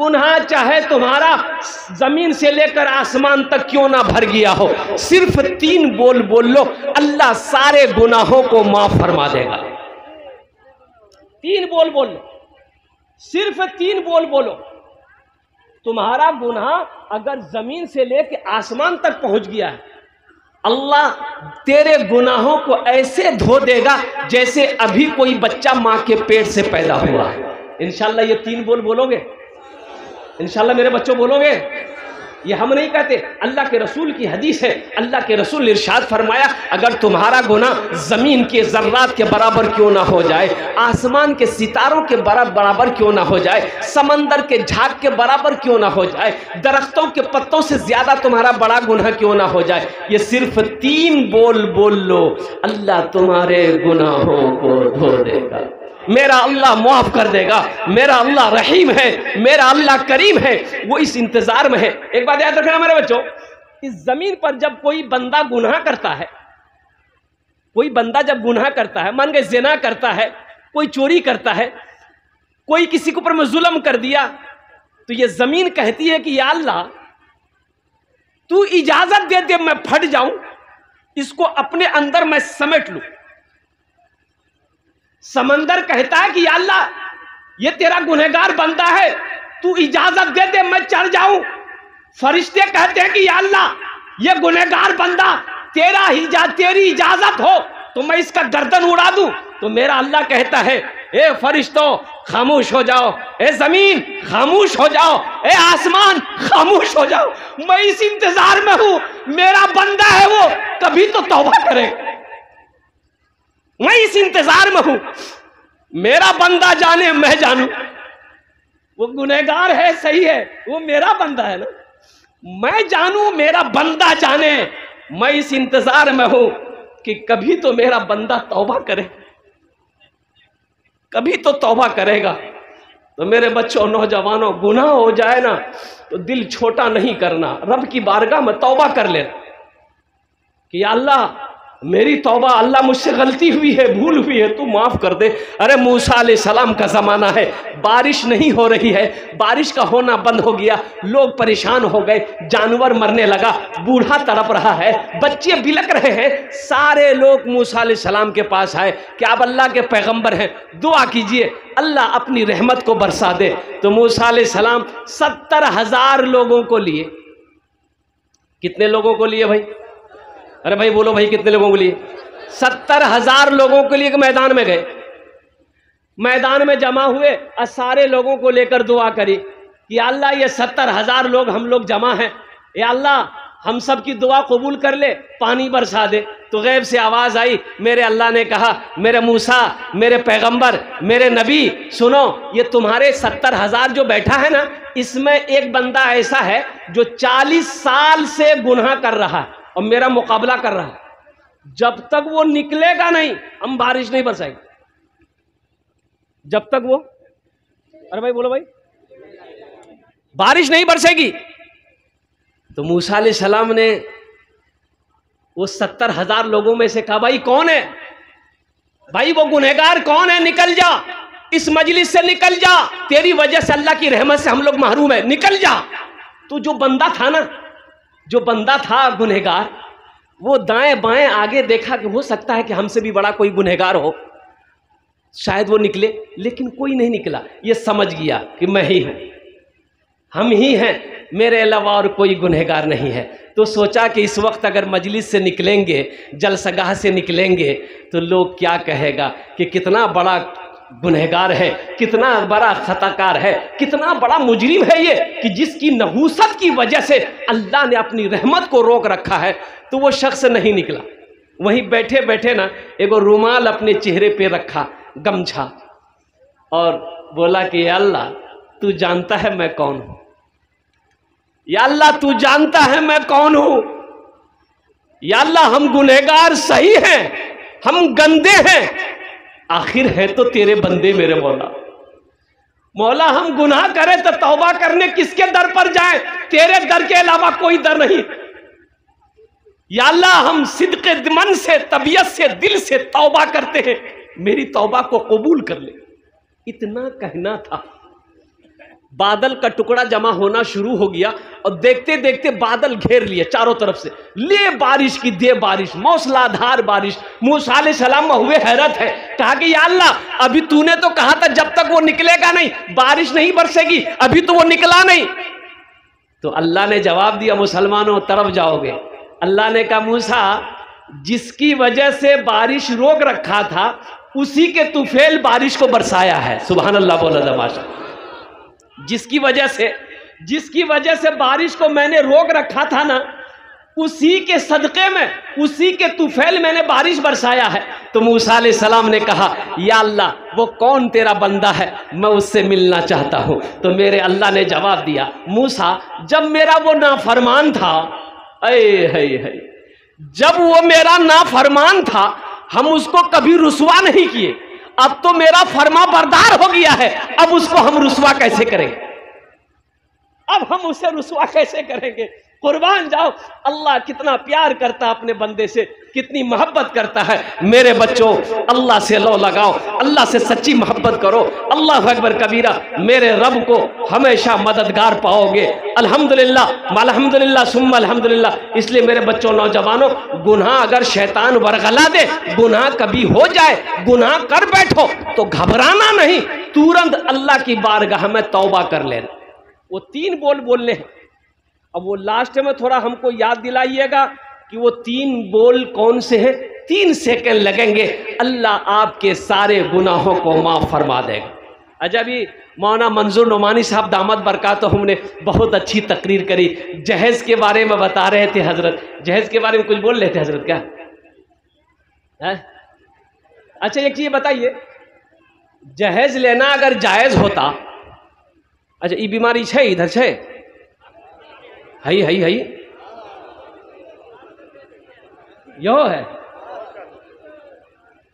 गुनाह चाहे तुम्हारा जमीन से लेकर आसमान तक क्यों ना भर गया हो, सिर्फ 3 बोल बोल लो, अल्लाह सारे गुनाहों को माफ फरमा देगा। 3 बोल बोल लो, सिर्फ 3 बोल बोलो। तुम्हारा गुनाह अगर जमीन से लेकर आसमान तक पहुंच गया है, अल्लाह तेरे गुनाहों को ऐसे धो देगा जैसे अभी कोई बच्चा मां के पेट से पैदा हुआ है। इंशाल्लाह ये 3 बोल बोलोगे? इंशाल्लाह मेरे बच्चों बोलोगे? ये हम नहीं कहते, अल्लाह के रसूल की हदीस है। अल्लाह के रसूल ने इरशाद फरमाया, अगर तुम्हारा गुनाह जमीन के जर्रात के बराबर क्यों ना हो जाए, आसमान के सितारों के बराबर क्यों ना हो जाए, समंदर के झाग के बराबर क्यों ना हो जाए, दरख्तों के पत्तों से ज्यादा तुम्हारा बड़ा गुनाह क्यों ना हो जाए, ये सिर्फ 3 बोल बोल लो, अल्लाह तुम्हारे गुनाहों को धो देगा। मेरा अल्लाह माफ कर देगा, मेरा अल्लाह रहीम है, मेरा अल्लाह करीम है, वो इस इंतजार में है। एक बात याद रखना मेरे बच्चों, इस जमीन पर जब कोई बंदा गुनाह करता है, कोई बंदा जब गुनाह करता है, मान के ज़िना करता है, कोई चोरी करता है, कोई किसी के ऊपर में जुल्म कर दिया, तो ये जमीन कहती है कि या अल्लाह तू इजाजत दे दे मैं फट जाऊं, इसको अपने अंदर मैं समेट लूं। समंदर कहता है कि या अल्लाह ये तेरा गुनहगार बंदा है, तू इजाजत दे दे मैं चढ़ जाऊं। फरिश्ते कहते हैं कि या अल्लाह ये गुनहगार बंदा तेरी इजाजत हो तो मैं इसका गर्दन उड़ा दूं। तो मेरा अल्लाह कहता है, ए फरिश्तों खामोश हो जाओ, ए जमीन खामोश हो जाओ, ए आसमान खामोश हो जाओ, मैं इस इंतजार में हूं, मेरा बंदा है वो कभी तो तौबा करे, मैं इस इंतजार में हूं, मेरा बंदा जाने मैं जानूं। वो गुनहगार है सही है, वो मेरा बंदा है ना, मैं जानूं मेरा बंदा जाने, मैं इस इंतजार में हूं कि कभी तो मेरा बंदा तौबा करे, कभी तो तौबा करेगा। तो मेरे बच्चों नौजवानों, गुनाह हो जाए ना तो दिल छोटा नहीं करना, रब की बारगाह में तौबा कर लेना कि अल्लाह मेरी तौबा, अल्लाह मुझसे गलती हुई है, भूल हुई है, तू माफ कर दे। अरे मूसा अलैहिस्सलाम का ज़माना है, बारिश नहीं हो रही है, बारिश का होना बंद हो गया, लोग परेशान हो गए, जानवर मरने लगा, बूढ़ा तड़प रहा है, बच्चे बिलक रहे हैं, सारे लोग मूसा अलैहिस्सलाम के पास आए कि आप अल्लाह के पैगंबर हैं, दुआ कीजिए अल्लाह अपनी रहमत को बरसा दे। तो मूसा अलैहिस्सलाम 70,000 लोगों को लिए, कितने लोगों को लिए भाई? अरे भाई बोलो भाई, कितने लोगों के लिए? 70,000 लोगों के लिए मैदान में गए, मैदान में जमा हुए और सारे लोगों को लेकर दुआ करी कि अल्लाह ये 70,000 लोग हम लोग जमा हैं, या अल्लाह हम सब की दुआ कबूल कर ले, पानी बरसा दे। तो गैब से आवाज़ आई, मेरे अल्लाह ने कहा, मेरे मूसा, मेरे पैगंबर, मेरे नबी, सुनो, ये तुम्हारे 70,000 जो बैठा है ना, इसमें एक बंदा ऐसा है जो 40 साल से गुनाह कर रहा है और मेरा मुकाबला कर रहा है, जब तक वो निकलेगा नहीं हम बारिश नहीं बरसाएंगे, जब तक वो, अरे भाई बोलो भाई, बारिश नहीं बरसेगी। तो मूसा अलैहिस्सलाम ने वो 70,000 लोगों में से कहा, भाई कौन है भाई, वो गुनहगार कौन है, निकल जा, इस मजलिस से निकल जा, तेरी वजह से अल्लाह की रहमत से हम लोग महरूम है, निकल जा। तो जो बंदा था ना, जो बंदा था गुनहगार, वो दाएं बाएं आगे देखा कि हो सकता है कि हमसे भी बड़ा कोई गुनहगार हो, शायद वो निकले, लेकिन कोई नहीं निकला। ये समझ गया कि मैं ही हूं, हम ही हैं, मेरे अलावा और कोई गुनहगार नहीं है। तो सोचा कि इस वक्त अगर मजलिस से निकलेंगे, जलसगाह से निकलेंगे, तो लोग क्या कहेगा कि कितना बड़ा गुनहगार है, कितना बड़ा खताकार है, कितना बड़ा मुजरिम है ये, कि जिसकी नहूसत की वजह से अल्लाह ने अपनी रहमत को रोक रखा है। तो वो शख्स नहीं निकला, वहीं बैठे बैठे ना एगो रुमाल अपने चेहरे पे रखा, गमछा, और बोला कि या अल्लाह तू जानता है मैं कौन हूं, या अल्लाह तू जानता है मैं कौन हूं, या अल्लाह हम गुनहगार सही हैं, हम गंदे हैं, आखिर है तो तेरे बंदे मेरे मौला, मौला हम गुनाह करें तो तौबा करने किसके दर पर जाएं, तेरे दर के अलावा कोई दर नहीं। या अल्लाह हम सिद्क़े मन से, तबीयत से, दिल से तौबा करते हैं, मेरी तौबा को कबूल कर ले। इतना कहना था, बादल का टुकड़ा जमा होना शुरू हो गया और देखते देखते बादल घेर लिए चारों तरफ से, ले बारिश की दे बारिश, मौसलाधार बारिश। मूसा अलैहिस्सलाम में हुए हैरत है, कहा कि या अल्लाह अभी तूने तो कहा था जब तक वो निकलेगा नहीं बारिश नहीं बरसेगी, अभी तो वो निकला नहीं। तो अल्लाह ने जवाब दिया, मुसलमानों तरफ जाओगे। अल्लाह ने कहा मूसा जिसकी वजह से बारिश रोक रखा था उसी के तुफैल बारिश को बरसाया है। सुभान अल्लाह बोला दमाशा। जिसकी वजह से बारिश को मैंने रोक रखा था ना, उसी के सदके में, उसी के तुफैल मैंने बारिश बरसाया है। तो मूसा अलैहिस्सलाम ने कहा या अल्लाह वो कौन तेरा बंदा है, मैं उससे मिलना चाहता हूं। तो मेरे अल्लाह ने जवाब दिया, मूसा जब मेरा वो नाफरमान था, जब वो मेरा नाफरमान था हम उसको कभी रुसवा नहीं किए, अब तो मेरा फरमा बरदार हो गया है, अब उसको हम रुसवा कैसे करेंगे, अब हम उसे रुसवा कैसे करेंगे। कुर्बान जाओ, अल्लाह कितना प्यार करता है अपने बंदे से, कितनी मोहब्बत करता है। मेरे बच्चों अल्लाह से लो लगाओ, अल्लाह से सच्ची मोहब्बत करो। अल्लाह अकबर कबीरा, मेरे रब को हमेशा मददगार पाओगे। अल्हम्दुलिल्लाह अल्हम्दुलिल्लाह सुम्मा अल्हम्दुलिल्लाह। इसलिए मेरे बच्चों नौजवानों, गुनाह अगर शैतान वरगला दे, गुनाह कभी हो जाए, गुनाह कर बैठो तो घबराना नहीं, तुरंत अल्लाह की बारगाह में तौबा कर लेना। वो 3 बोल बोलने हैं। अब वो लास्ट में थोड़ा हमको याद दिलाइएगा कि वो 3 बोल कौन से हैं। 3 सेकंड लगेंगे, अल्लाह आपके सारे गुनाहों को माफ फरमा देगा। अच्छा, अभी मौलाना मंजूर नोमानी साहब दामद बरकात, तो हमने बहुत अच्छी तकरीर करी, जहेज के बारे में बता रहे थे हजरत। जहेज के बारे में कुछ बोल रहे थे हजरत, क्या है? अच्छा एक चीज बताइए, जहेज लेना अगर जायज होता, अच्छा ये बीमारी है इधर है, हई यो है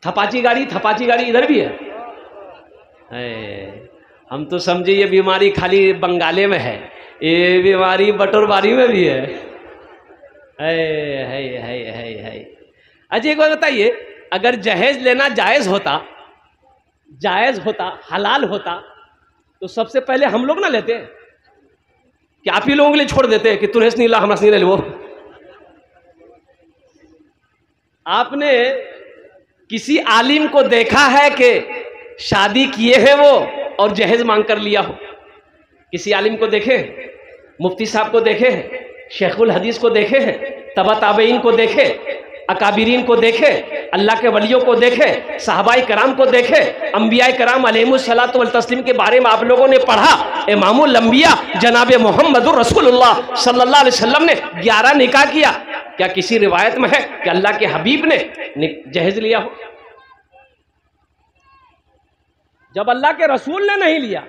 थपाची गाड़ी इधर भी है। हम तो समझे ये बीमारी खाली बंगाले में है, ये बीमारी बटोरबारी में भी है। अच्छा एक बात बताइए, अगर जहेज लेना जायज होता हलाल होता तो सबसे पहले हम लोग ना लेते, कि आप ही लोगों के लिए छोड़ देते कि तुरंत नहीं ला, हमरा नहीं ले लो। आपने किसी आलिम को देखा है कि शादी किए हैं वो और जहेज मांग कर लिया हो? किसी आलिम को देखे? मुफ्ती साहब को देखे हैं, शेखुल हदीस को देखे हैं, तबा ताबईन को देखे, अकाबिरीन को देखे, अल्लाह के वलियों को देखे, सहाबाए कराम को देखे, अंबियाए कराम अलैहिमुस्सलातु वल तस्लीम के बारे में आप लोगों ने पढ़ा। इमामुल अंबिया जनाब मोहम्मदुर रसूलुल्लाह सल्लल्लाहु अलैहि वसल्लम ने 11 निकाह किया। क्या किसी रिवायत में है कि अल्लाह के हबीब ने जहेज लिया हो? जब अल्लाह के रसूल ने नहीं लिया,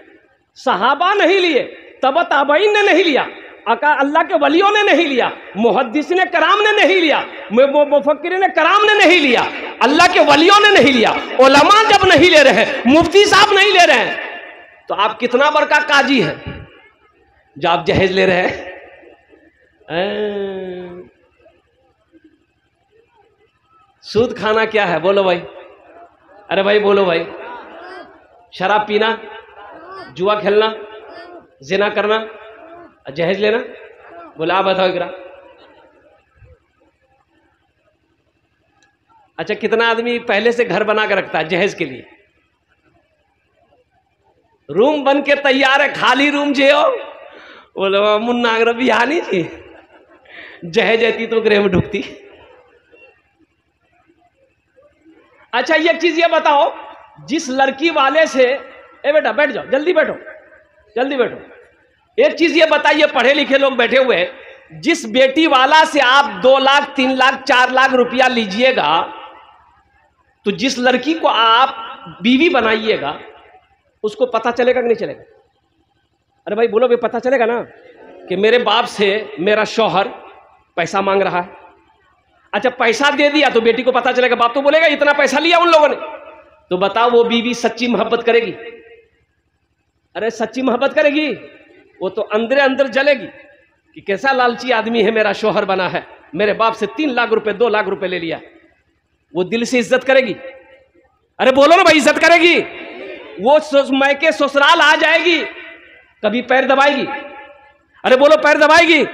सहाबा नहीं लिए, तबा ताबईन ने नहीं लिया, अल्लाह के वलियों ने नहीं लिया, मुहद्दिसीन कराम ने नहीं लिया, मुफक्किरीन कराम ने नहीं लिया, अल्लाह के वलियों ने नहीं लिया, उलमा जब नहीं ले रहे हैं, मुफ्ती साहब नहीं ले रहे हैं, तो आप कितना बड़का काजी है जो आप जहेज ले रहे हैं? सूद खाना क्या है बोलो भाई? अरे भाई बोलो भाई। शराब पीना, जुआ खेलना, जिना करना, जहेज लेना, बोला आप बताओ इकरा। अच्छा कितना आदमी पहले से घर बना कर रखता है जहेज के लिए? रूम बन के तैयार है, खाली रूम जे हो बोलो मुन्ना अगर बिहानी जी जहेज आती तो गृह में ढुकती। अच्छा एक चीज ये बताओ, जिस लड़की वाले से, ए बेटा बैठ जाओ, जल्दी बैठो जल्दी बैठो, एक चीज ये बताइए, पढ़े लिखे लोग बैठे हुए, जिस बेटी वाला से आप 2 लाख 3 लाख 4 लाख रुपया लीजिएगा, तो जिस लड़की को आप बीवी बनाइएगा उसको पता चलेगा कि नहीं चलेगा? अरे भाई बोलो भाई, पता चलेगा ना कि मेरे बाप से मेरा शौहर पैसा मांग रहा है। अच्छा पैसा दे दिया तो बेटी को पता चलेगा, बाप तो बोलेगा इतना पैसा लिया उन लोगों ने। तो बताओ वो बीवी सच्ची मोहब्बत करेगी? अरे सच्ची मोहब्बत करेगी? वो तो अंदर अंदर जलेगी कि कैसा लालची आदमी है, मेरा शौहर बना है, मेरे बाप से 3 लाख रुपए 2 लाख रुपए ले लिया। वो दिल से इज्जत करेगी? अरे बोलो ना भाई, इज्जत करेगी? वो मैके ससुराल आ जाएगी कभी पैर दबाएगी, अरे बोलो पैर दबाएगी,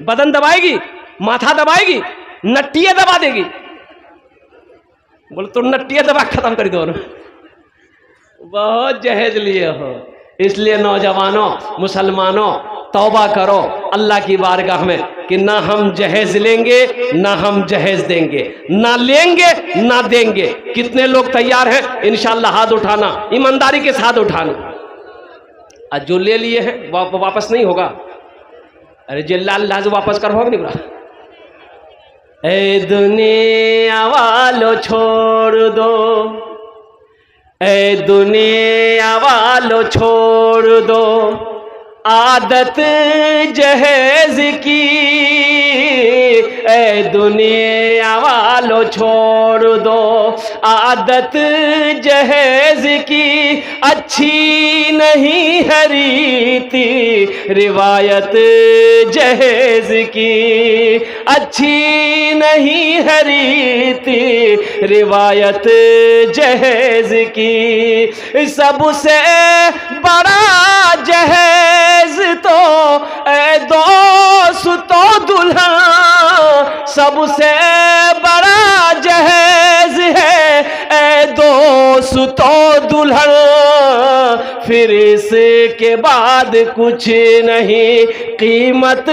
बदन दबाएगी, माथा दबाएगी, नट्टियां दबा देगी। बोलो तो नट्टियां दबा खत्म कर दो। बहुत जहेज लिए हो, इसलिए नौजवानों मुसलमानों तौबा करो अल्लाह की बारगाह में कि ना हम जहेज लेंगे ना हम जहेज देंगे, ना लेंगे ना देंगे। कितने लोग तैयार हैं? इंशाअल्लाह हाथ उठाना, ईमानदारी के साथ उठाना। आज जो ले लिए हैं वापस नहीं होगा। अरे जिल्लाल लाज वापस कर होगा नहीं। ए दुनिया वालों छोड़ दो, ए दुनिया वालों छोड़ दो आदत जहेज की, ए दुनिया वालों छोड़ दो आदत जहेज की। अच्छी नहीं है रीति रिवायत जहेज की, अच्छी नहीं है रीति रिवायत जहेज की। सबसे बड़ा जहेज तो ए दोस्तों दुल्हन, सबसे बड़ा जहेज है ए दोस्तों दुल्हन। फिर इसके बाद कुछ नहीं कीमत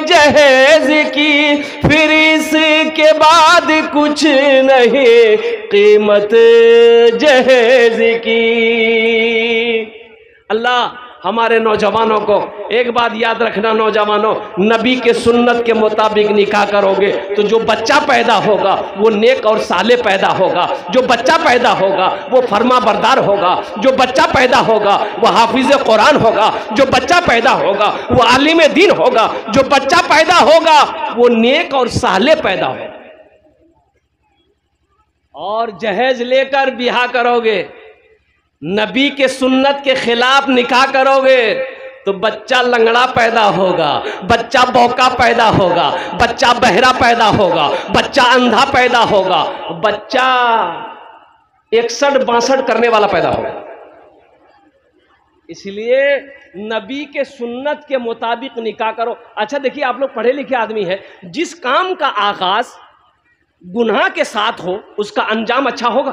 जहेज की, फिर इसके बाद कुछ नहीं कीमत जहेज की। अल्लाह हमारे नौजवानों को एक बात याद रखना, नौजवानों नबी के सुन्नत के मुताबिक निकाह करोगे तो जो बच्चा पैदा होगा वो नेक और साले पैदा होगा, जो बच्चा पैदा होगा वो फर्मा बरदार होगा, जो बच्चा पैदा होगा वो हाफिज कुरान होगा, जो बच्चा पैदा होगा वो आलिम दीन होगा, जो बच्चा पैदा होगा वो नेक और साले पैदा होगा। और जहेज लेकर बिहा करोगे, नबी के सुन्नत के खिलाफ निकाह करोगे तो बच्चा लंगड़ा पैदा होगा, बच्चा बौका पैदा होगा, बच्चा बहरा पैदा होगा, बच्चा अंधा पैदा होगा, बच्चा 61-62 करने वाला पैदा होगा। इसलिए नबी के सुन्नत के मुताबिक निकाह करो। अच्छा देखिए, आप लोग पढ़े लिखे आदमी हैं, जिस काम का आगाज गुनाह के साथ हो उसका अंजाम अच्छा होगा।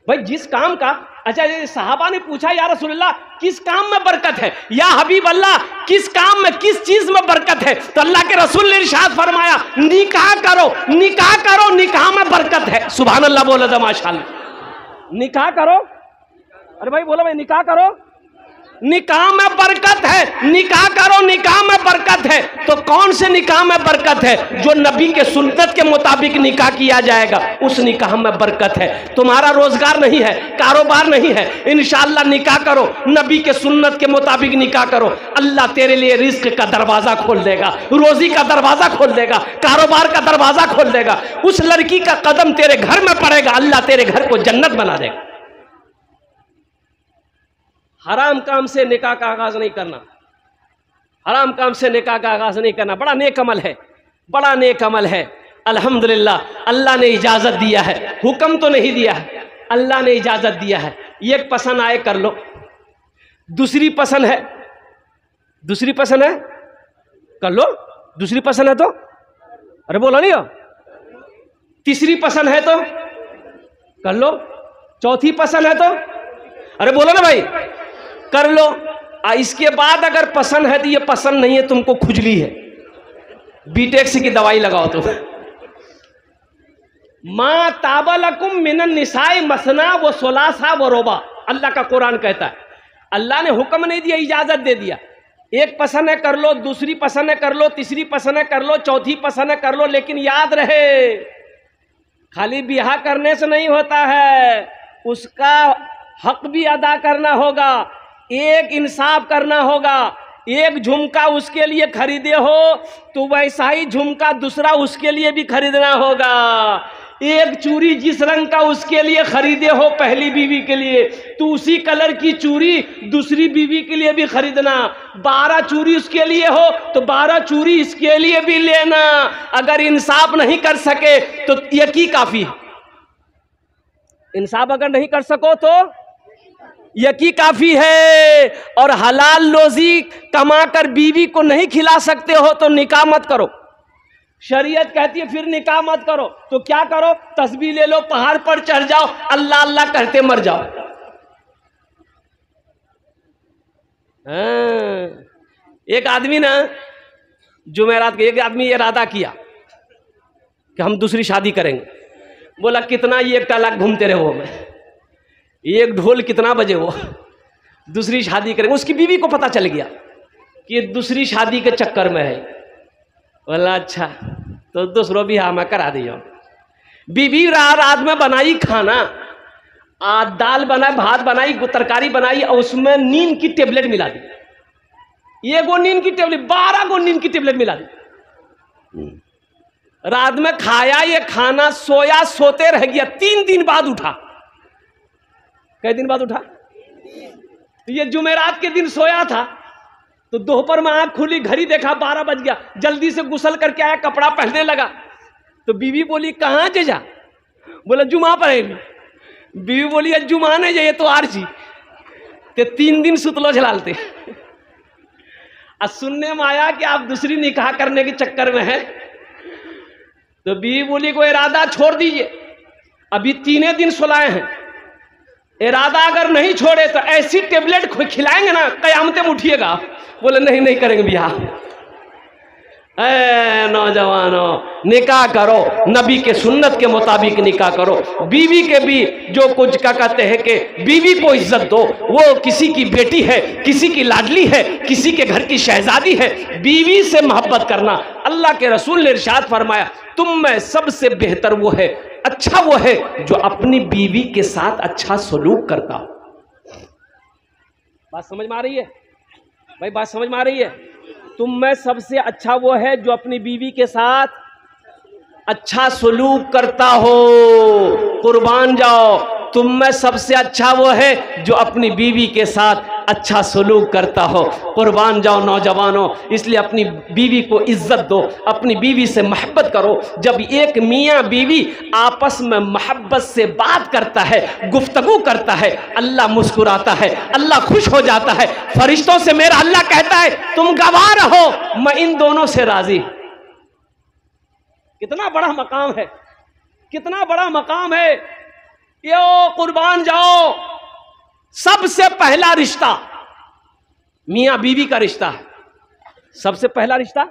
भाई जिस काम का, अच्छा ये सहाबा ने पूछा या रसूलल्लाह किस काम में बरकत है, या हबीब अल्लाह किस काम में किस चीज में बरकत है, तो अल्लाह के रसूल ने इरशाद फरमाया निकाह करो, निकाह करो, निकाह में बरकत है। सुभान अल्लाह बोला था माशाअल्लाह। निकाह करो, अरे भाई बोलो भाई निकाह करो, निकाह में बरकत है, निकाह करो, निकाह में बरकत है। तो कौन से निकाह में बरकत है? जो नबी के सुन्नत के मुताबिक निकाह किया जाएगा उस निकाह में बरकत है। तुम्हारा रोजगार नहीं है, कारोबार नहीं है, इंशाअल्लाह निकाह करो, नबी के सुन्नत के मुताबिक निकाह करो, अल्लाह तेरे लिए रिस्क का दरवाजा खोल देगा, रोजी का दरवाजा खोल देगा, कारोबार का दरवाजा खोल देगा। उस लड़की का कदम तेरे घर में पड़ेगा, अल्लाह तेरे घर को जन्नत बना देगा। हराम काम से निकाह का आगाज नहीं करना, हराम काम से निकाह का आगाज नहीं करना। बड़ा नेक अमल है, बड़ा नेक अमल है। अल्हम्दुलिल्लाह अल्लाह ने इजाजत दिया है, हुक्म तो नहीं दिया है, अल्लाह ने इजाजत दिया है। एक पसंद आए कर लो, दूसरी पसंद है, दूसरी पसंद है कर लो, दूसरी पसंद है तो, अरे बोलो नहीं हो, तीसरी पसंद है तो कर लो, चौथी पसंद है तो, अरे बोलो ना भाई कर लो। इसके बाद अगर पसंद है तो ये पसंद नहीं है, तुमको खुजली है, बीटेक्स की दवाई लगाओ तो। माँ ताबलकुम मिनन निसाई मसना व सुलासा व रोबा, अल्लाह का कुरान कहता है। अल्लाह ने हुक्म नहीं दिया, इजाजत दे दिया। एक पसंद है कर लो, दूसरी पसंद है कर लो, तीसरी पसंद है कर लो, चौथी पसंद है कर लो, लेकिन याद रहे खाली ब्याह करने से नहीं होता है, उसका हक भी अदा करना होगा, एक इंसाफ करना होगा। एक झुमका उसके लिए खरीदे हो तो वैसा ही झुमका दूसरा उसके लिए भी खरीदना होगा। एक चूड़ी जिस रंग का उसके लिए खरीदे हो पहली बीवी के लिए, तो उसी कलर की चूड़ी दूसरी बीवी के लिए भी खरीदना। 12 चूड़ी उसके लिए हो तो 12 चूड़ी इसके लिए भी लेना। अगर इंसाफ नहीं कर सके तो एक ही काफी है। इंसाफ अगर नहीं कर सको तो यकी काफी है। और हलाल रोजी कमाकर बीवी को नहीं खिला सकते हो तो निकाह मत करो। शरीयत कहती है फिर निकाह मत करो, तो क्या करो? तस्बीह ले लो, पहाड़ पर चढ़ जाओ, अल्लाह अल्लाह करते मर जाओ। एक आदमी ना जुमेरात के एक आदमी इरादा किया कि हम दूसरी शादी करेंगे। बोला कितना? ये 1 लाख घूमते रहे वो में, एक ढोल कितना बजे वो दूसरी शादी करेंगे। उसकी बीवी को पता चल गया कि दूसरी शादी के चक्कर में है। बोला अच्छा तो दूसरों भी हाँ मैं करा दिया। बीवी रात में बनाई खाना, दाल बनाई, भात बनाई, तरकारी बनाई और उसमें नींद की टेबलेट मिला दी। ये गो नींद की टेबलेट, 12 गो नींद की टेबलेट मिला दी। रात में खाया ये खाना, सोया, सोते रह गया। 3 दिन बाद उठा। कई दिन बाद उठा? ये जुमेरात के दिन सोया था तो दोपहर में आंख खुली, घड़ी देखा 12 बज गया। जल्दी से गुसल करके आया, कपड़ा पहनने लगा तो बीवी बोली कहाँ जा? बोला जुमा पढ़ेगी। बीवी बोली जुमा नहीं जाइए तो आरजी ते 3 दिन सुतलो झलालते। सुनने में आया कि आप दूसरी निकाह करने के चक्कर में हैं, तो बीवी बोली को इरादा छोड़ दीजिए, अभी 3 दिन सुलाए हैं, इरादा अगर नहीं छोड़े तो ऐसी टेबलेट खिलाएंगे ना कयामत में उठिएगा। बोले नहीं नहीं करेंगे बियाह। नौजवानों निकाह करो, नबी के सुन्नत के मुताबिक निकाह करो। बीवी के भी जो कुछ का कहते हैं कि बीवी को इज्जत दो, वो किसी की बेटी है, किसी की लाडली है, किसी के घर की शहजादी है। बीवी से मोहब्बत करना, अल्लाह के रसूल ने इरशाद फरमाया तुम में सबसे बेहतर वो है, अच्छा वो है जो अपनी बीवी के साथ अच्छा सलूक करता हो। बात समझ में आ रही है भाई? बात समझ में आ रही है? तुम में सबसे अच्छा वो है जो अपनी बीवी के साथ अच्छा सलूक करता हो। कुर्बान जाओ, तुम में सबसे अच्छा वो है जो अपनी बीवी के साथ अच्छा सलूक करता हो। कुर्बान जाओ नौजवानों, इसलिए अपनी बीवी को इज्जत दो, अपनी बीवी से मोहब्बत करो। जब एक मियाँ बीवी आपस में मोहब्बत से बात करता है, गुफ्तगू करता है, अल्लाह मुस्कुराता है, अल्लाह खुश हो जाता है। फरिश्तों से मेरा अल्लाह कहता है तुम गवाह रहो, मैं इन दोनों से राजी। कितना बड़ा मकाम है, कितना बड़ा मकाम है। यो कुर्बान जाओ, सबसे पहला रिश्ता मियां बीवी का रिश्ता है। सबसे पहला रिश्ता,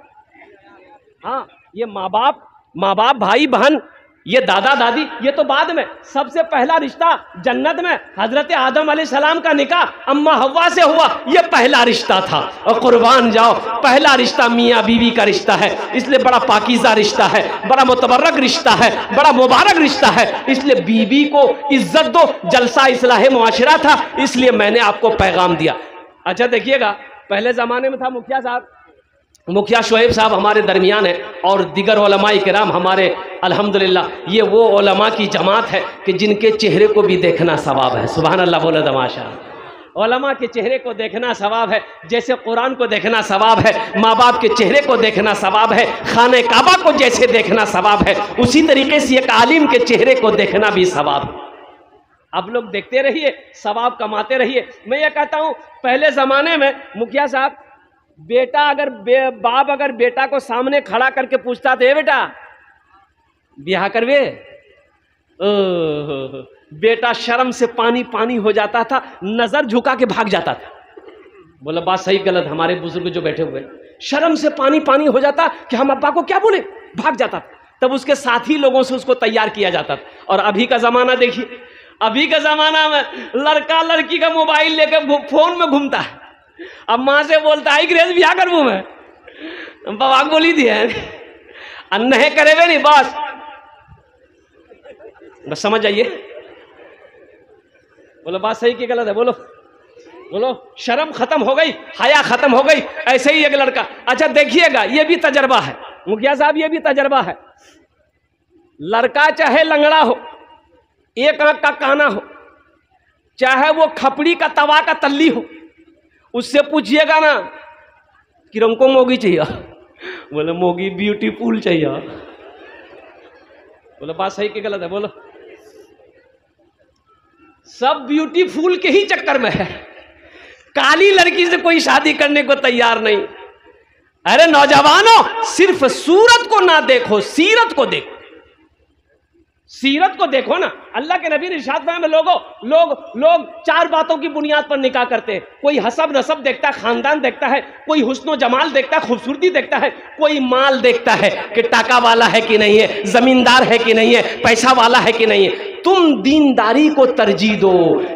हाँ, ये माँ बाप भाई बहन, ये दादा दादी, ये तो बाद में। सबसे पहला रिश्ता जन्नत में हजरत आदम अलैहिस्सलाम का निकाह अम्मा हव्वा से हुआ, ये पहला रिश्ता था। और कुर्बान जाओ, पहला रिश्ता मियाँ बीवी का रिश्ता है, इसलिए बड़ा पाकीज़ा रिश्ता है, बड़ा मुतबर्रक रिश्ता है, बड़ा मुबारक रिश्ता है। इसलिए बीवी को इज्जत दो। जलसा इस्लाह मुआशरा था, इसलिए मैंने आपको पैगाम दिया। अच्छा देखिएगा, पहले ज़माने में था मुखिया शोएब साहब हमारे दरमियान है और दिगर उलमाए किराम हमारे, अल्हम्दुलिल्लाह ये वो उलमा की जमात है कि जिनके चेहरे को भी देखना सवाब है। सुभान अल्लाह बोले तमाशा। उलमा के चेहरे को देखना सवाब है, जैसे कुरान को देखना सवाब है, माँ बाप के चेहरे को देखना सवाब है, खाने काबा को जैसे देखना सवाब है, उसी तरीके से एक आलिम के चेहरे को देखना भी सवाब है। आप लोग देखते रहिए, सवाब कमाते रहिए। मैं ये कहता हूँ पहले ज़माने में मुखिया साहब, बेटा अगर बाप अगर बेटा को सामने खड़ा करके पूछता था, बेटा ब्याह करवे, बेटा शर्म से पानी पानी हो जाता था, नजर झुका के भाग जाता था। बोला बात सही गलत, हमारे बुजुर्ग जो बैठे हुए, शर्म से पानी पानी हो जाता कि हम अब्बा को क्या बोले, भाग जाता था। तब उसके साथी लोगों से उसको तैयार किया जाता था। और अभी का जमाना देखिए, अभी का जमाना में लड़का लड़की का मोबाइल लेकर फोन में घूमता है। अब माँ से बोलता है ग्रेस ब्याह करबू मैं, बाबा बोली दिए नहीं करेवे नहीं, बस समझ जाइए। बोलो बात सही की गलत है? बोलो शर्म खत्म हो गई, हया खत्म हो गई। ऐसे ही एक लड़का, अच्छा देखिएगा, ये भी तजर्बा है मुखिया साहब, ये भी तजर्बा है। लड़का चाहे लंगड़ा हो, एक आंख का काना हो, चाहे वो खपड़ी का तवा का तल्ली हो, उससे पूछिएगा ना कि हमको मोगी चाहिए, बोले मोगी ब्यूटीफुल चाहिए। बोले बात सही की गलत है? बोलो सब ब्यूटीफुल के ही चक्कर में है, काली लड़की से कोई शादी करने को तैयार नहीं। अरे नौजवानों, सिर्फ सूरत को ना देखो, सीरत को देखो, सीरत को देखो ना। अल्लाह के नबी ने इरशाद फरमाया, लोग चार बातों की बुनियाद पर निकाह करते हैं। कोई हसब नसब देखता है, खानदान देखता है, कोई हुस्न जमाल देखता है, खूबसूरती देखता है, कोई माल देखता है कि टाका वाला है कि नहीं है, जमींदार है कि नहीं है, पैसा वाला है कि नहीं है। तुम दीनदारी को तरजीह दो।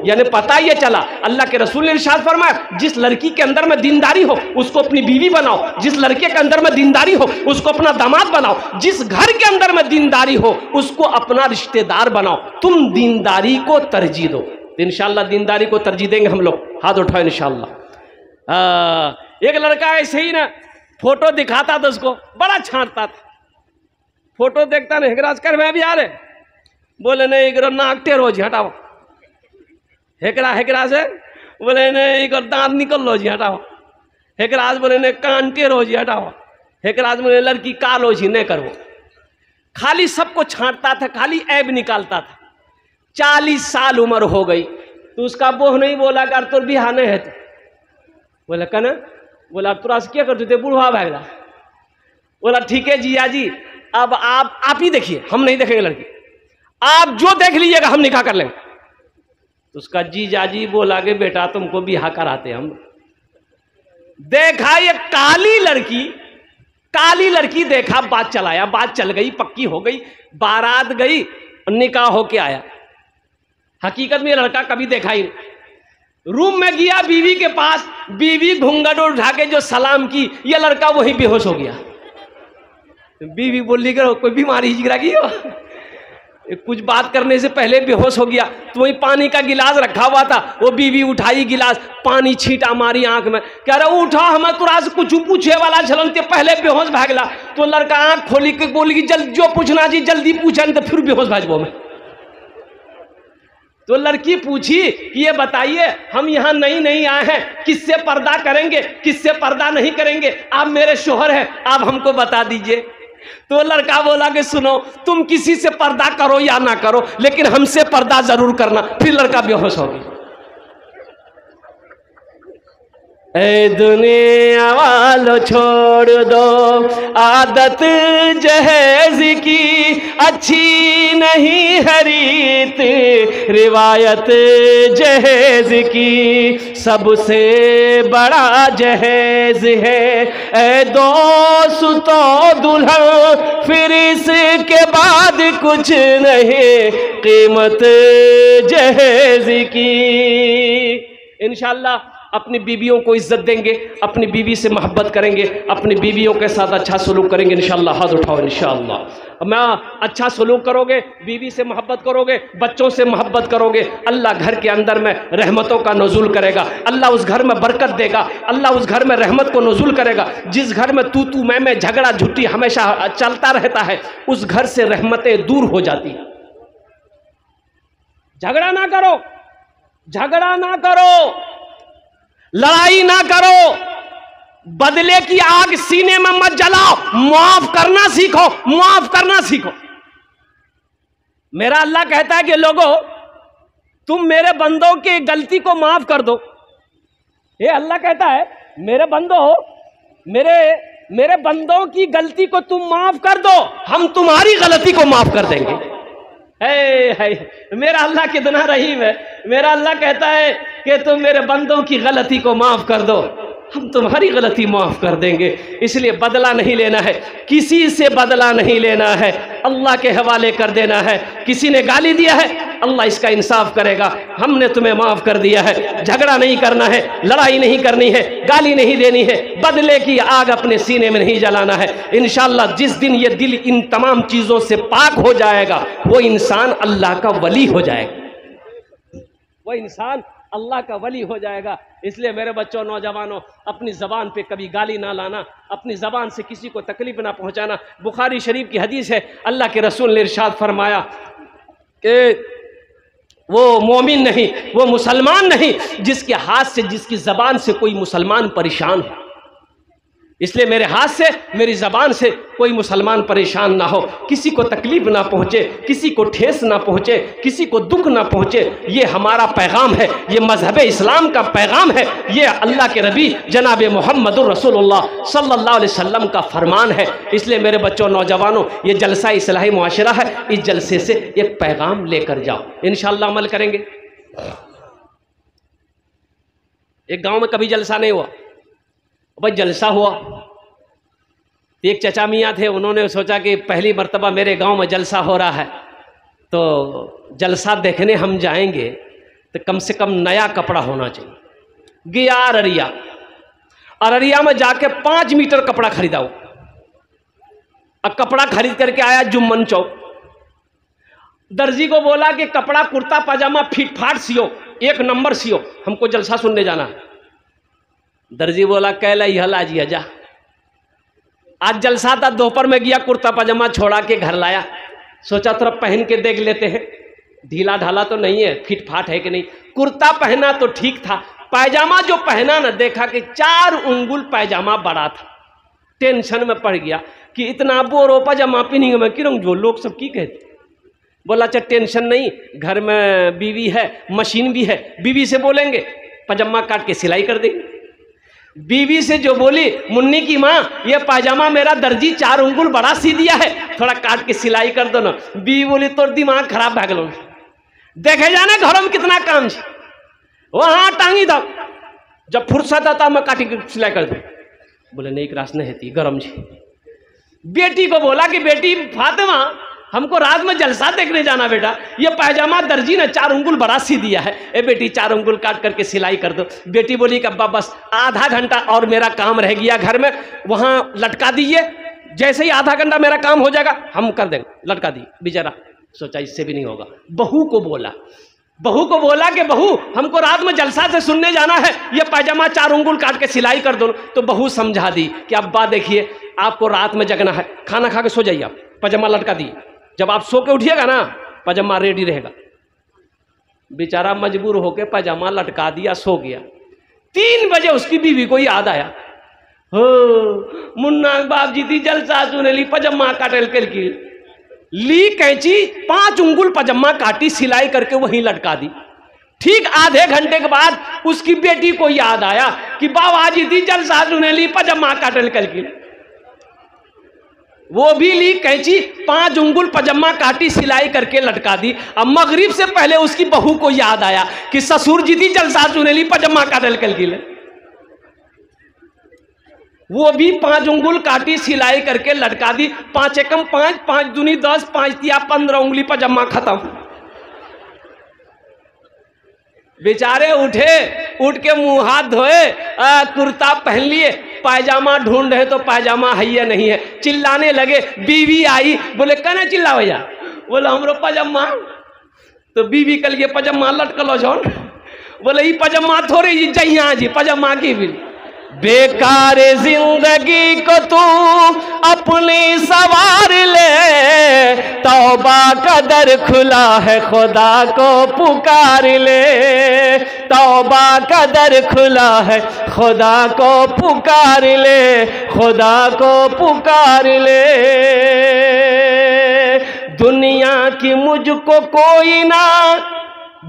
यानी पता ये चला, अल्लाह के रसूल ने इरशाद फरमाया, जिस लड़की के अंदर में दीनदारी हो उसको अपनी बीवी बनाओ, जिस लड़के के अंदर में दीनदारी हो उसको अपना दामाद बनाओ, जिस घर के अंदर में दीनदारी हो उसको अपना रिश्तेदार बनाओ। तुम दीनदारी को तरजीह दो। तो इंशाअल्लाह दीनदारी को तरजीह देंगे हम लोग, हाथ उठाओ इंशाअल्लाह। एक लड़का ऐसे ही ना फोटो दिखाता था, उसको बड़ा छांटता था, फोटो देखता ना, हेकराज कर मैं भी आ रहे, बोले नहीं करो नाक टेढ़ो जी हटाओ, हेकरा से बोले नहीं करो दांत निकल लो जी हटाओ, हेकराज बोले नहीं कान टेढ़ो जी हटाओ, हेकराज बोले लड़की कालो जी नहीं करो। खाली सबको छांटता था, खाली ऐब निकालता था। 40 साल उम्र हो गई तो उसका बोह नहीं बोला कर तोर बिहाने है, तो बोला कन, बोला तुरा से क्या करते थे, बूढ़ा भागला। बोला ठीक है जिया जी, अब आप ही देखिए, हम नहीं देखेंगे लड़की, आप जो देख लीजिएगा हम निकाह कर लेंगे। तो उसका जीजा जी बोला कि बेटा तुमको बिहा कराते हम। देखा ये काली लड़की देखा, बात चलाया, बात चल गई, पक्की हो गई, बारात गई, निकाह होके आया। हकीकत में लड़का कभी देखा ही नहीं। रूम में गया बीवी के पास, बीवी घूंघट उठा के जो सलाम की, ये लड़का वही बेहोश हो गया। बीवी बोली करो कोई बीमारी हिजरा की हो, कुछ बात करने से पहले बेहोश हो गया। तो वही पानी का गिलास रखा हुआ था, वो बीवी उठाई गिलास, पानी छींटा मारी आंख में, कह रहा उठा हमें तुरा से कुछ पूछे वाला छलन ते पहले बेहोश भागला। तो लड़का आंख खोली के बोली कि जल्द जो पूछना जी जल्दी पूछन, तो फिर बेहोश भाजबो में। तो लड़की पूछी कि ये बताइए हम यहाँ नहीं आए हैं, किससे पर्दा करेंगे, किससे पर्दा नहीं करेंगे, आप मेरे शोहर हैं, आप हमको बता दीजिए। तो लड़का बोला कि सुनो, तुम किसी से पर्दा करो या ना करो, लेकिन हमसे पर्दा जरूर करना। फिर लड़का बेहोश हो गया। ए दुनिया वालों छोड़ दो आदत जहेज की, अच्छी नहीं हरीत रिवायत जहेज की, सबसे बड़ा जहेज है ए दोस्तों दुल्हन, फिर इसके बाद कुछ नहीं कीमत जहेज की। इंशाअल्लाह अपनी बीवियों को इज्जत देंगे, अपनी बीवी से मोहब्बत करेंगे, अपनी बीवियों के साथ अच्छा सलूक करेंगे इंशाअल्लाह। हाथ उठाओ इंशाअल्लाह। मैं अच्छा सलूक करोगे, बीवी से मोहब्बत करोगे, बच्चों से मोहब्बत करोगे, अल्लाह घर के अंदर में रहमतों का नज़ूल करेगा, अल्लाह उस घर में बरकत देगा, अल्लाह उस घर में रहमत को नज़ूल करेगा। जिस घर में तू मैं झगड़ा झुट्टी हमेशा चलता रहता है, उस घर से रहमतें दूर हो जाती। झगड़ा ना करो, झगड़ा ना करो, लड़ाई ना करो, बदले की आग सीने में मत जलाओ, माफ करना सीखो, माफ करना सीखो। मेरा अल्लाह कहता है कि लोगों तुम मेरे बंदों की गलती को माफ कर दो। ये अल्लाह कहता है मेरे बंदों, मेरे बंदों की गलती को तुम माफ कर दो, हम तुम्हारी गलती को माफ कर देंगे। है मेरा अल्लाह कितना रहीम है। मेरा अल्लाह कहता है कि तुम मेरे बंदों की गलती को माफ कर दो, हम तुम्हारी गलती माफ कर देंगे। इसलिए बदला नहीं लेना है, किसी से बदला नहीं लेना है, अल्लाह के हवाले कर देना है। किसी ने गाली दिया है, अल्लाह इसका इंसाफ करेगा, हमने तुम्हें माफ कर दिया है। झगड़ा नहीं करना है, लड़ाई नहीं करनी है, गाली नहीं देनी है, बदले की आग अपने सीने में नहीं जलाना है। इंशाअल्लाह जिस दिन ये दिल इन तमाम चीज़ों से पाक हो जाएगा, वो इंसान अल्लाह का वली हो जाएगा, वो इंसान अल्लाह का वली हो जाएगा। इसलिए मेरे बच्चों, नौजवानों, अपनी ज़बान पे कभी गाली ना लाना, अपनी ज़बान से किसी को तकलीफ ना पहुंचाना। बुखारी शरीफ की हदीस है, अल्लाह के रसूल ने इरशाद फरमाया कि वो मोमिन नहीं, वो मुसलमान नहीं जिसके हाथ से, जिसकी ज़बान से कोई मुसलमान परेशान हो। इसलिए मेरे हाथ से, मेरी ज़बान से कोई मुसलमान परेशान ना हो, किसी को तकलीफ ना पहुँचे, किसी को ठेस ना पहुँचे, किसी को दुख ना पहुँचे। ये हमारा पैगाम है, ये मज़हब इस्लाम का पैगाम है, ये अल्लाह के नबी जनाब मुहम्मदुर रसूलुल्लाह सल्लल्लाहु अलैहि वसल्लम का फरमान है। इसलिए मेरे बच्चों, नौजवानों, ये जलसा इस्लाही मुआशरा है, इस जलसे से एक पैगाम लेकर जाओ, इंशाअल्लाह अमल करेंगे। एक गाँव में कभी जलसा नहीं हुआ, भाई जलसा हुआ। एक चचा मियाँ थे, उन्होंने सोचा कि पहली मर्तबा मेरे गांव में जलसा हो रहा है, तो जलसा देखने हम जाएंगे तो कम से कम नया कपड़ा होना चाहिए। गया अररिया, अररिया में जाके 5 मीटर कपड़ा खरीदा वो। अब कपड़ा खरीद करके आया जुम्मन चौक, दर्जी को बोला कि कपड़ा कुर्ता पजामा फिट फाट सियो, 1 नंबर सियो, हमको जलसा सुनने जाना है। दर्जी बोला कहला यह जी जा। आज जलसा था, दोपहर में गया, कुर्ता पजामा छोड़ा के घर लाया, सोचा थोड़ा पहन के देख लेते हैं, ढीला ढाला तो नहीं है, फिट फाट है कि नहीं। कुर्ता पहना तो ठीक था, पैजामा जो पहना ना, देखा कि 4 उंगुल पैजामा बड़ा था। टेंशन में पड़ गया कि इतना बोरो पजामा पहनेंगे मैं क्यों, जो लोग सब की कहते। बोला अच्छा टेंशन नहीं, घर में बीवी है, मशीन भी है, बीवी से बोलेंगे पजामा काट के सिलाई कर देंगे। बीवी से जो बोली, मुन्नी की माँ ये पायजामा मेरा दर्जी 4 उंगुल बड़ा सी दिया है, थोड़ा काट के सिलाई कर दो ना। बीवी बोली तो दिमाग खराब भाग लो, देखे जाने घरों में कितना काम है, वहां टांगी दो, जब फुर्सत आता मैं काटी के सिलाई कर दो। बोले नहीं क्रास नहीं है गरम जी। बेटी को बोला कि बेटी फातिमा हमको रात में जलसा देखने जाना बेटा, ये पायजामा दर्जी ने 4 उंगुल बड़ा सी दिया है, ए बेटी 4 उंगुल काट करके सिलाई कर दो। बेटी बोली कि अब्बा बस आधा घंटा और मेरा काम रह गया घर में, वहां लटका दीजिए, जैसे ही आधा घंटा मेरा काम हो जाएगा हम कर देंगे, लटका दी। बेचारा सोचा इससे भी नहीं होगा, बहू को बोला कि बहू हमको रात में जलसा से सुनने जाना है, ये पायजामा 4 उंगुल काट के सिलाई कर दो। तो बहू समझा दी कि अब्बा देखिए आपको रात में जगना है, खाना खा के सो जाइए, आप पायजामा लटका दी, जब आप सो के उठिएगा ना पजामा रेडी रहेगा। बेचारा मजबूर होके पजामा लटका दिया, सो गया। 3 बजे उसकी बीवी को याद आया, हो मुन्ना बाप जी थी जलसा सुने ली, पजामा काटल करके ली कैंची, 5 उंगुल पजामा काटी, सिलाई करके वहीं लटका दी। ठीक आधे घंटे के बाद उसकी बेटी को याद आया कि बाबा जी थी जलसा सुने ली, पजामा काटल करके वो भी ली कैंची, 5 उंगुल पजामा काटी, सिलाई करके लटका दी। अब मगरिब से पहले उसकी बहू को याद आया कि ससुर जी थी जलसा सुने ली, पजामा काटल करके वो भी 5 उंगुल काटी, सिलाई करके लटका दी। 5 एकम 5, 5 दूनी 10, 5 तिया 15 उंगली पजामा खत्म। बेचारे उठ के मुंह हाथ धोए, कुर्ता पहन लिए, पायजामा ढूंढ रहे तो पायजामा है नहीं है, चिल्लाने लगे। बीवी आई, बोले कहना चिल्ला भैया, बोले हमरो पजामा। तो बीवी कल के पजामा लटकलो जौन, बोले ये पजामा थोड़ी जी जहिया जी पजामा की भी। बेकार जिंदगी को तू अपनी सवार ले, तौबा का दर खुला है खुदा को पुकार ले, तौबा का दर खुला है खुदा को पुकार ले, खुदा को पुकार ले। दुनिया की मुझको कोई ना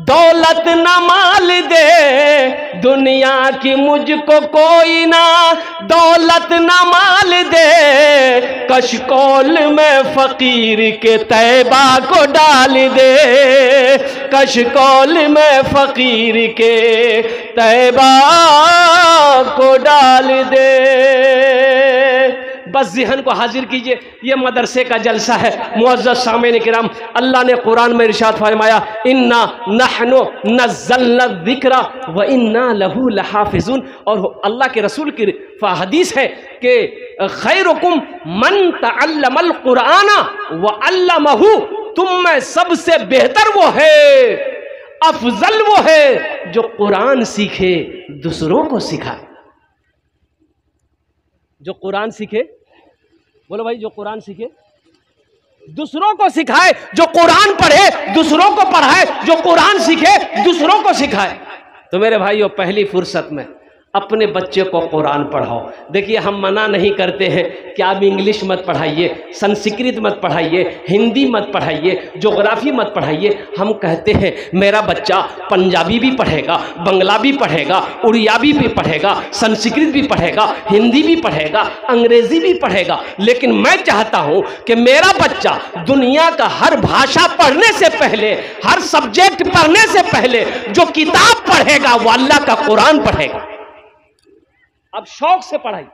दौलत न माल दे, दुनिया की मुझको कोई ना दौलत न माल दे, कशकोल में फकीर के तैबा को डाल दे, कशकोल में फकीर के तैबा को डाल दे। बस ज़हन को हाजिर कीजिए, ये मदरसे का जलसा है। मुअज़्ज़ज़ सामीन किराम, अल्लाह ने कुरान में इरशाद फरमाया, इन्ना नहनु नज़्ज़लना ज़िक्रा व इन्ना लहू लहाफ़िज़ून। और अल्लाह के रसूल की हदीस है कि खैरुकुम मन तअल्लमल कुराना व अल्लमहु, तुम में सबसे बेहतर वो है, अफजल वो है जो कुरान सीखे दूसरों को सिखाए। जो कुरान सीखे, बोलो भाई, जो कुरान सीखे दूसरों को सिखाए, जो कुरान पढ़े दूसरों को पढ़ाए, जो कुरान सीखे दूसरों को सिखाए। तो मेरे भाइयों, पहली फुर्सत में अपने बच्चे को कुरान पढ़ाओ। देखिए हम मना नहीं करते हैं कि आप इंग्लिश मत पढ़ाइए, संस्कृत मत पढ़ाइए, हिंदी मत पढ़ाइए, ज्योग्राफी मत पढ़ाइए। हम कहते हैं मेरा बच्चा पंजाबी भी पढ़ेगा, बंगला भी पढ़ेगा, उड़ियावी भी पढ़ेगा, संस्कृत भी पढ़ेगा, हिंदी भी पढ़ेगा, अंग्रेजी भी पढ़ेगा। लेकिन मैं चाहता हूँ कि मेरा बच्चा दुनिया का हर भाषा पढ़ने से पहले, हर सब्जेक्ट पढ़ने से पहले जो किताब पढ़ेगा वो अल्लाह का कुरान पढ़ेगा। अब शौक से पढ़ाई,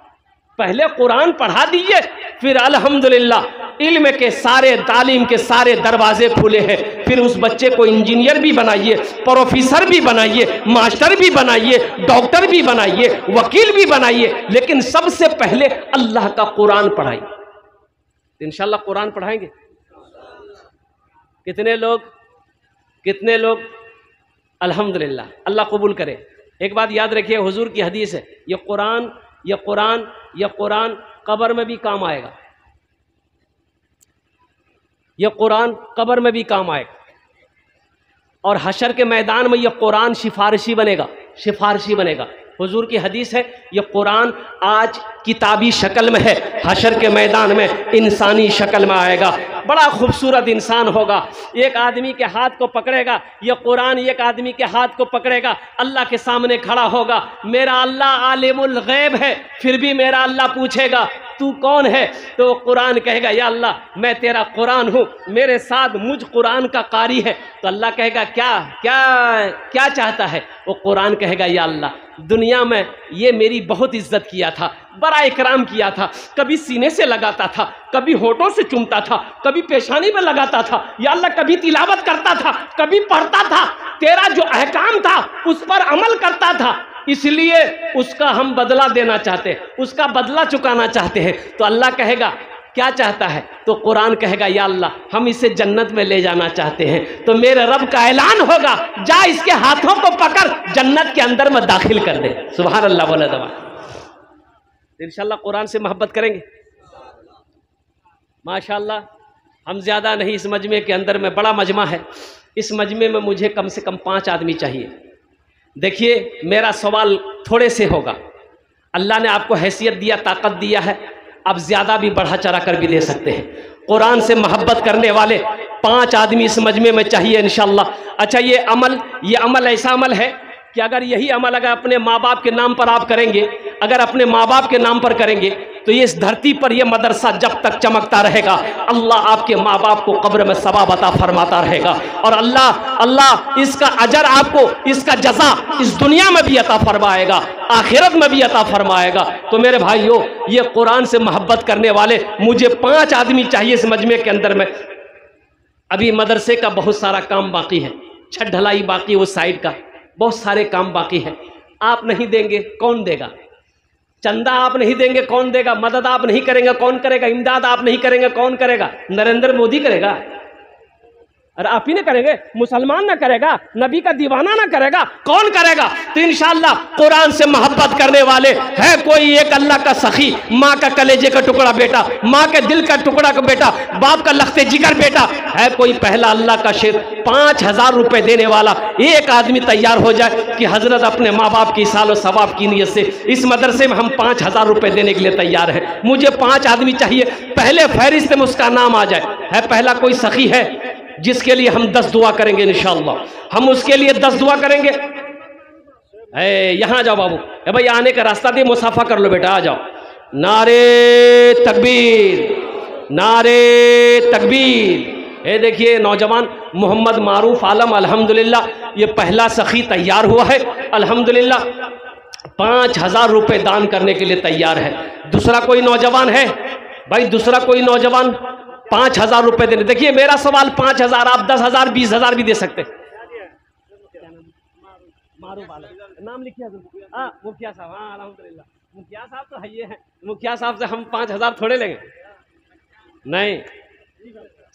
पहले कुरान पढ़ा दीजिए, फिर अल्हम्दुलिल्लाह इल्म के सारे, तालीम के सारे दरवाजे खुले हैं। फिर उस बच्चे को इंजीनियर भी बनाइए, प्रोफेसर भी बनाइए, मास्टर भी बनाइए, डॉक्टर भी बनाइए, वकील भी बनाइए, लेकिन सबसे पहले अल्लाह का कुरान पढ़ाइए। इंशाल्लाह कुरान पढ़ाएंगे। कितने लोग अल्हम्दुलिल्लाह, अल्लाह कबूल करे। एक बात याद रखिए, हुजूर की हदीस है, ये कुरान कब्र में भी काम आएगा। ये कुरान कब्र में भी काम आएगा और हशर के मैदान में ये कुरान सिफारिशी बनेगा। हुजूर की हदीस है, ये कुरान आज किताबी शक्ल में है, हशर के मैदान में इंसानी शक्ल में आएगा। बड़ा खूबसूरत इंसान होगा, एक आदमी के हाथ को पकड़ेगा, ये कुरान एक आदमी के हाथ को पकड़ेगा, अल्लाह के सामने खड़ा होगा। मेरा अल्लाह आलिमुल गैब है, फिर भी मेरा अल्लाह पूछेगा तू कौन है? तो कुरान कहेगा या अल्लाह मैं तेरा कुरान हूँ, मेरे साथ मुझ कुरान का कारी है। तो अल्लाह कहेगा क्या क्या क्या चाहता है? वो कुरान कहेगा या अल्लाह दुनिया में ये मेरी बहुत इज्जत किया था, बड़ा इकराम किया था, कभी सीने से लगाता था, कभी होठों से चूमता था, कभी पेशानी में लगाता था, या अल्लाह कभी तिलावत करता था, कभी पढ़ता था, तेरा जो अहकाम था उस पर अमल करता था, इसलिए उसका हम बदला देना चाहते हैं, उसका बदला चुकाना चाहते हैं। तो अल्लाह कहेगा क्या चाहता है? तो कुरान कहेगा या अल्लाह हम इसे जन्नत में ले जाना चाहते हैं। तो मेरे रब का ऐलान होगा जा इसके हाथों को पकड़ जन्नत के अंदर में दाखिल कर दे। सुभान अल्लाह बोला दवा। इंशाल्लाह कुरान से मोहब्बत करेंगे माशाल्लाह। हम ज़्यादा नहीं, इस मजमे के अंदर में बड़ा मजमा है, इस मजमे में मुझे कम से कम 5 आदमी चाहिए। देखिए मेरा सवाल थोड़े से होगा, अल्लाह ने आपको हैसियत दिया, ताकत दिया है, आप ज़्यादा भी बढ़ा चढ़ा कर भी दे सकते हैं। कुरान से मोहब्बत करने वाले 5 आदमी इस मजमे में चाहिए इंशाल्लाह। अच्छा ये अमल ऐसा अमल है कि अगर यही अमल अगर अपने माँ बाप के नाम पर आप करेंगे, अगर अपने माँ बाप के नाम पर करेंगे तो ये इस धरती पर ये मदरसा जब तक चमकता रहेगा, अल्लाह आपके माँ बाप को कब्र में सवाब अता फरमाता रहेगा और अल्लाह इसका अजर आपको, इसका जज़ा इस दुनिया में भी अता फरमाएगा, आखिरत में भी अता फरमाएगा। तो मेरे भाइयों ये कुरान से मोहब्बत करने वाले मुझे 5 आदमी चाहिए इस मजमे के अंदर में। अभी मदरसे का बहुत सारा काम बाकी है, छत ढलाई बाकी, उस साइड का बहुत सारे काम बाकी है। आप नहीं देंगे कौन देगा? चंदा आप नहीं देंगे कौन देगा? मदद आप नहीं करेंगे कौन करेगा? इमदाद आप नहीं करेंगे कौन करेगा? नरेंद्र मोदी करेगा? अरे आप ही ना करेंगे? मुसलमान ना करेगा? नबी का दीवाना ना करेगा? कौन करेगा? तो इंशाअल्लाह कुरान से मोहब्बत करने वाले है कोई एक अल्लाह का सखी, माँ का कलेजे का टुकड़ा बेटा, माँ के दिल का टुकड़ा का बेटा, बाप का लख्ते जिगर बेटा है कोई, पहला अल्लाह का शेर 5000 रुपए देने वाला एक आदमी तैयार हो जाए कि हजरत अपने माँ बाप की साल सवाब की नीयत से इस मदरसे में हम 5000 रुपए देने के लिए तैयार है। मुझे 5 आदमी चाहिए, पहले फहरिस्त में उसका नाम आ जाए। है पहला कोई सखी है जिसके लिए हम 10 दुआ करेंगे इंशाअल्लाह, हम उसके लिए 10 दुआ करेंगे। यहाँ जाओ बाबू, भाई आने का रास्ता दे, मुसाफा कर लो बेटा, आ जाओ। नारे तकबीर, नारे तकबीर। ये देखिए नौजवान मोहम्मद मारूफ आलम अल्हम्दुलिल्लाह ये पहला सखी तैयार हुआ है अल्हम्दुलिल्लाह, 5000 रुपए दान करने के लिए तैयार है। दूसरा कोई नौजवान है भाई? दूसरा कोई नौजवान 5000 रुपए देने? देखिए मेरा सवाल 5000, आप 10,000 20,000 भी दे सकते। नाम लिखिए मुखिया साहब। हाँ अल्हम्दुलिल्लाह मुखिया साहब तो है, ये है मुखिया साहब से हम 5000 थोड़े लेंगे, नहीं,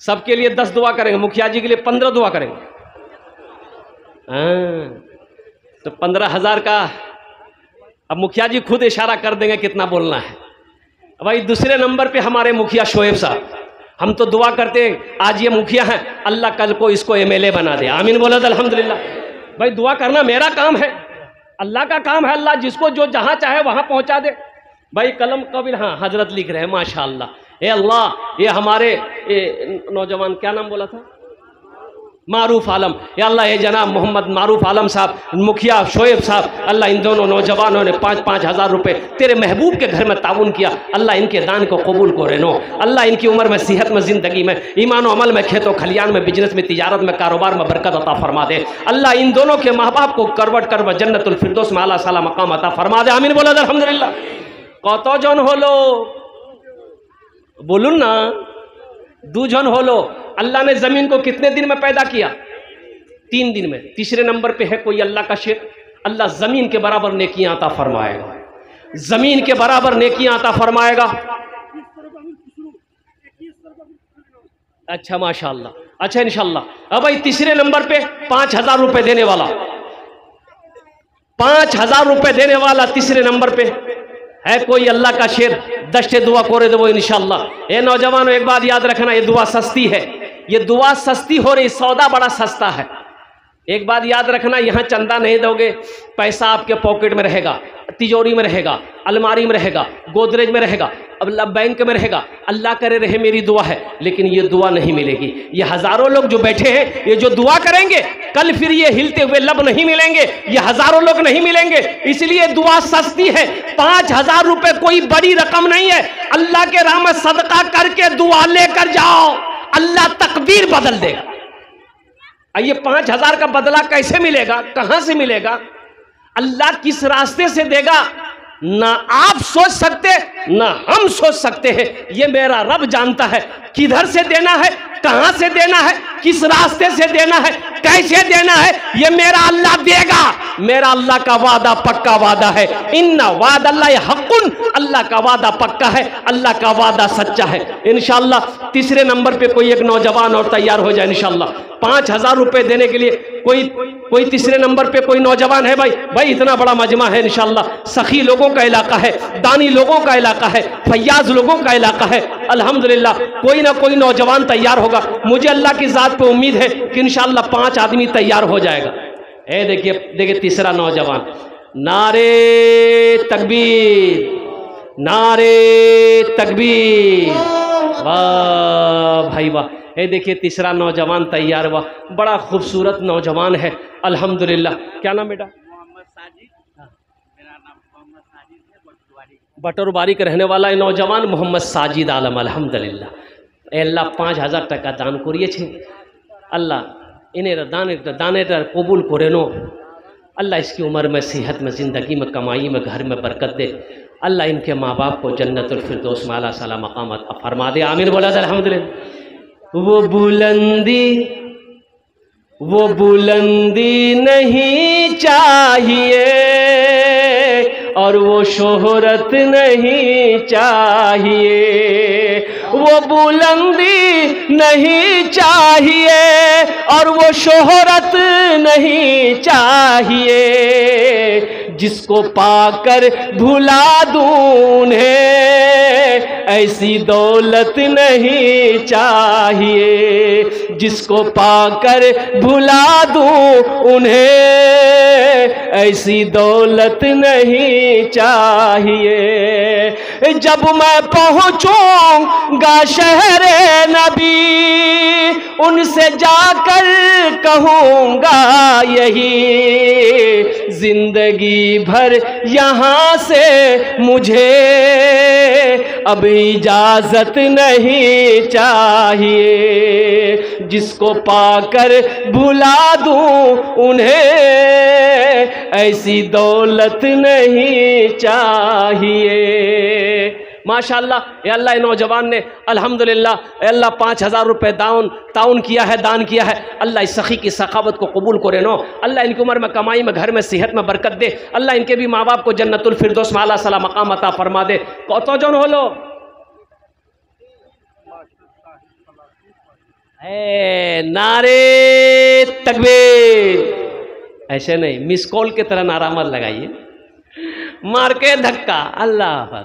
सबके लिए 10 दुआ करेंगे, मुखिया जी के लिए 15 दुआ करेंगे। तो 15,000 का अब मुखिया जी खुद इशारा कर देंगे कितना बोलना है। भाई दूसरे नंबर पे हमारे मुखिया शोएब साहब, हम तो दुआ करते हैं आज ये मुखिया हैं, अल्लाह कल को इसको MLA बना दे, आमीन बोला अल्हम्दुलिल्लाह। भाई दुआ करना मेरा काम है, अल्लाह का काम है, अल्लाह जिसको जो जहाँ चाहे वहाँ पहुँचा दे। भाई कलम कबीर, हाँ हजरत लिख रहे हैं माशाअल्लाह। ए अल्लाह, ये हमारे नौजवान क्या नाम बोला था, मारूफ आलम, या अल्लाह ये जनाब मोहम्मद मारूफ आलम साहब, मुखिया शोएब साहब, अल्लाह इन दोनों नौजवानों ने 5-5 हज़ार रुपये तेरे महबूब के घर में ताउन किया। अल्लाह इनके दान को कबूल करे नो। अल्लाह इनकी उम्र में, सेहत में, ज़िंदगी में, ईमान अमल में, खेतों खलियान में, बिजनेस में, तिजारत में, कारोबार में बरकत अता फरमा दे। अल्लाह इन दोनों के माँ बाप को करवट करवट जन्नतुल फिरदौस में आला साला मकाम अता फरमा दे। आमीन बोला अल्हम्दुलिल्लाह। कत जन होलो बोलून ना, 2 जन होलो। अल्लाह ने जमीन को कितने दिन में पैदा किया? 3 दिन में। तीसरे नंबर पे है कोई अल्लाह का शेर, अल्लाह जमीन के बराबर नेकियां अता फरमाएगा, जमीन के बराबर नेकियां अता फरमाएगा। अच्छा माशाअल्लाह, अच्छा इंशाअल्लाह। अब भाई तीसरे नंबर पे 5,000 रुपए देने वाला, 5,000 रुपए देने वाला तीसरे नंबर पे है कोई अल्लाह का शेर। दस्ते दुआ कोरे दो इंशाअल्लाह। ए नौजवानों, एक बात याद रखना, ये दुआ सस्ती है, ये दुआ सस्ती हो रही, सौदा बड़ा सस्ता है। एक बात याद रखना, यहाँ चंदा नहीं दोगे, पैसा आपके पॉकेट में रहेगा, तिजोरी में रहेगा, अलमारी में रहेगा, गोदरेज में रहेगा, अल्लाह बैंक में रहेगा। अल्लाह करे रहे, मेरी दुआ है, लेकिन ये दुआ नहीं मिलेगी। ये हजारों लोग जो बैठे हैं, ये जो दुआ करेंगे, कल फिर ये हिलते हुए लब नहीं मिलेंगे, ये हजारों लोग नहीं मिलेंगे। इसलिए दुआ सस्ती है। 5,000 रुपए कोई बड़ी रकम नहीं है। अल्लाह के राह में सदका करके दुआ लेकर जाओ, अल्लाह तकदीर बदल देगा। ये 5,000 का बदला कैसे मिलेगा, कहां से मिलेगा, अल्लाह किस रास्ते से देगा, ना आप सोच सकते ना हम सोच सकते हैं। ये मेरा रब जानता है किधर से देना है, कहां से देना है, किस रास्ते से देना है, कैसे देना है, ये मेरा अल्लाह देगा। मेरा अल्लाह का वादा पक्का वादा है। इन्ना वादा अल्लाह हक़्क़ुन, अल्लाह का वादा पक्का है, अल्लाह का वादा सच्चा है। इंशाअल्लाह तीसरे नंबर पे कोई एक नौजवान और तैयार हो जाए इंशाअल्लाह। 5,000 रुपए देने के लिए कोई तीसरे नंबर पे कोई नौजवान है। भाई इतना बड़ा मजमा है इंशाअल्लाह, सखी लोगों का इलाका है, दानी लोगों का इलाका है, फैयाज लोगों का इलाका है। अल्हम्दुलिल्लाह कोई ना कोई नौजवान तैयार होगा। मुझे अल्लाह की ज़ात पे उम्मीद है कि इंशाअल्लाह 5 आदमी तैयार हो जाएगा। देखिए तीसरा नौजवान, नारे तकबीर, नारे तकबीर, वाह भाई वाह। देखिए तीसरा नौजवान तैयार हुआ, बड़ा खूबसूरत नौजवान है अल्हम्दुलिल्लाह। क्या नाम बेटा? मोहम्मद साजिद। मेरा नाम मोहम्मद साजिद है, बटोरबारी का रहने वाला है नौजवान मोहम्मद साजिद आलम अल्हम्दुलिल्लाह। अल्लाह 5,000 টাকা দান করিয়েছে, अल्लाह इन्हें दाने कबूल करे नो। अल्लाह इसकी उम्र में, सेहत में, ज़िंदगी में, कमाई में, घर में बरकत दे। अल्लाह इनके माँ बाप को जन्नतुल फिरदौस में आला साला मकाम अता फरमा दे। आमीन बोला अल्हम्दुलिल्लाह। वो बुलंदी नहीं चाहिए और वो शोहरत नहीं चाहिए, वो बुलंदी नहीं चाहिए और वो शोहरत नहीं चाहिए। जिसको पाकर भुला दूं उन्हें ऐसी दौलत नहीं चाहिए। जिसको पाकर भुला दूं उन्हें ऐसी दौलत नहीं चाहिए। जब मैं पहुंचूंगा शहरे नबी उनसे जाकर कहूंगा यही, जिंदगी भर यहाँ से मुझे अब इजाजत नहीं चाहिए। जिसको पाकर भुला दूं उन्हें ऐसी दौलत नहीं चाहिए। माशाअल्लाह अल्लाह नौजवान ने अल्हम्दुलिल्लाह अल्लाह 5,000 रुपये ताउन किया है, दान किया है। अल्लाह इस सखी की सखावत को कबूल करे नो। अल्लाह इनकी उम्र में, कमाई में, घर में, सेहत में बरकत दे। अल्लाह इनके भी माँ बाप को जन्नतुल फिरदौस में आला साला मकाम अता फरमा दे। कत जन होलो? नारे तकबीर। ऐसे नहीं, मिस कॉल की तरह नारा मत लगाइए, मार के धक्का। अल्लाह